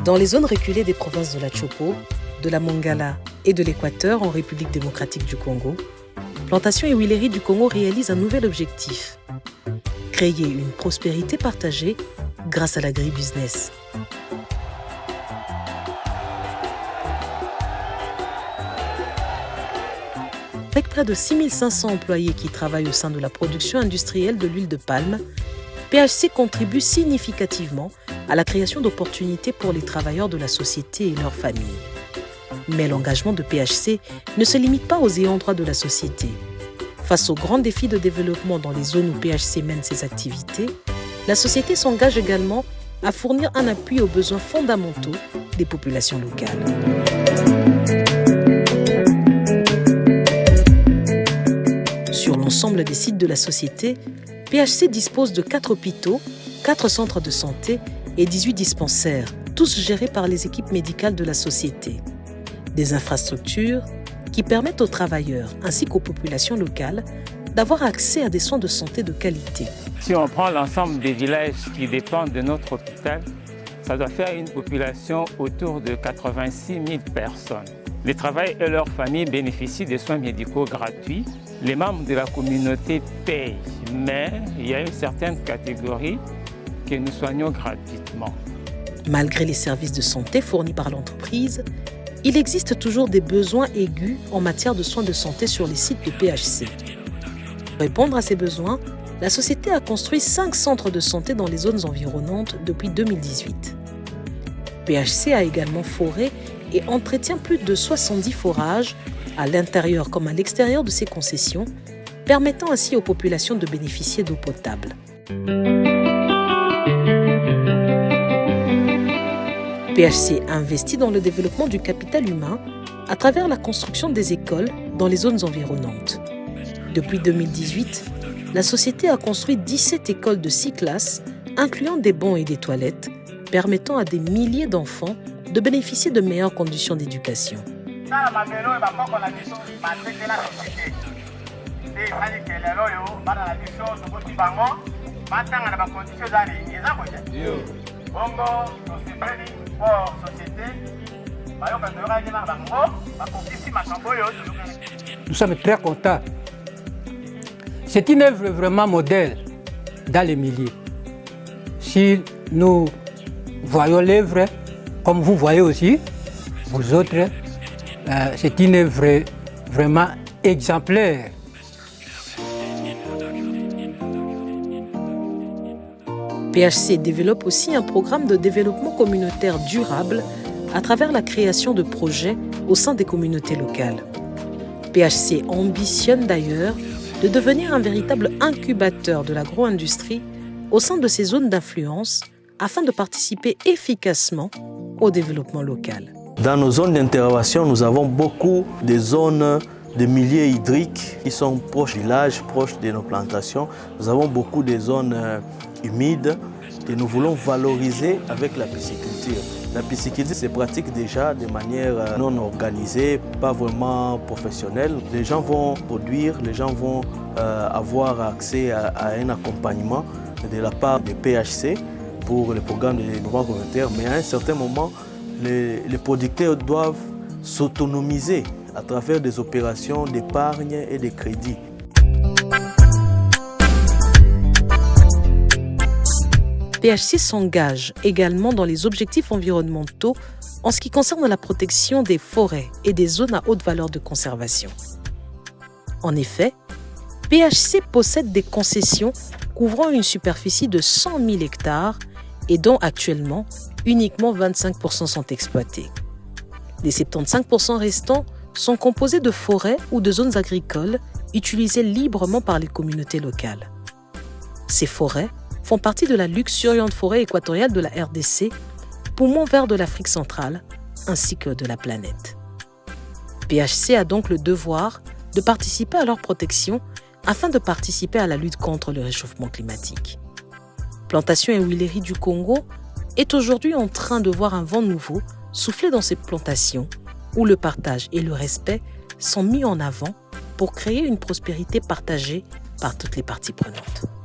Dans les zones reculées des provinces de la Chopo, de la Mongala et de l'Équateur en République démocratique du Congo, Plantation et Huileries du Congo réalisent un nouvel objectif: créer une prospérité partagée grâce à l'agribusiness. Avec près de 6500 employés qui travaillent au sein de la production industrielle de l'huile de palme, PHC contribue significativement à la création d'opportunités pour les travailleurs de la société et leurs familles. Mais l'engagement de PHC ne se limite pas aux ayants droit de la société. Face aux grands défis de développement dans les zones où PHC mène ses activités, la société s'engage également à fournir un appui aux besoins fondamentaux des populations locales. Sur l'ensemble des sites de la société, PHC dispose de 4 hôpitaux, 4 centres de santé et 18 dispensaires, tous gérés par les équipes médicales de la société. Des infrastructures qui permettent aux travailleurs ainsi qu'aux populations locales d'avoir accès à des soins de santé de qualité. Si on prend l'ensemble des villages qui dépendent de notre hôpital, ça doit faire une population autour de 86 000 personnes. Les travailleurs et leurs familles bénéficient des soins médicaux gratuits. Les membres de la communauté payent, mais il y a une certaine catégorie que nous soignons gratuitement. Malgré les services de santé fournis par l'entreprise, il existe toujours des besoins aigus en matière de soins de santé sur les sites de PHC. Pour répondre à ces besoins, la société a construit 5 centres de santé dans les zones environnantes depuis 2018. PHC a également foré et entretient plus de 70 forages, à l'intérieur comme à l'extérieur de ses concessions, permettant ainsi aux populations de bénéficier d'eau potable. PHC investit dans le développement du capital humain à travers la construction des écoles dans les zones environnantes. Depuis 2018, la société a construit 17 écoles de 6 classes, incluant des bancs et des toilettes, permettant à des milliers d'enfants de bénéficier de meilleures conditions d'éducation. Nous sommes très contents. C'est une œuvre vraiment modèle dans les milieux. Si nous voyons l'œuvre, comme vous voyez aussi, vous autres, c'est une œuvre vraiment exemplaire. PHC développe aussi un programme de développement communautaire durable à travers la création de projets au sein des communautés locales. PHC ambitionne d'ailleurs de devenir un véritable incubateur de l'agro-industrie au sein de ces zones d'influence afin de participer efficacement au développement local. Dans nos zones d'intervention, nous avons beaucoup de zones de milieux hydriques qui sont proches du village, proches de nos plantations. Nous avons beaucoup de zones humides que nous voulons valoriser avec la pisciculture. La pisciculture se pratique déjà de manière non organisée, pas vraiment professionnelle. Les gens vont produire, les gens vont avoir accès à un accompagnement de la part de PHC pour le programme de développement communautaire, mais à un certain moment, les producteurs doivent s'autonomiser à travers des opérations d'épargne et de crédit. PHC s'engage également dans les objectifs environnementaux en ce qui concerne la protection des forêts et des zones à haute valeur de conservation. En effet, PHC possède des concessions couvrant une superficie de 100 000 hectares et dont actuellement, uniquement 25% sont exploités. Les 75% restants sont composés de forêts ou de zones agricoles utilisées librement par les communautés locales. Ces forêts font partie de la luxuriante forêt équatoriale de la RDC, poumon vert de l'Afrique centrale, ainsi que de la planète. PHC a donc le devoir de participer à leur protection afin de participer à la lutte contre le réchauffement climatique. Plantation et Huileries du Congo est aujourd'hui en train de voir un vent nouveau souffler dans ces plantations où le partage et le respect sont mis en avant pour créer une prospérité partagée par toutes les parties prenantes.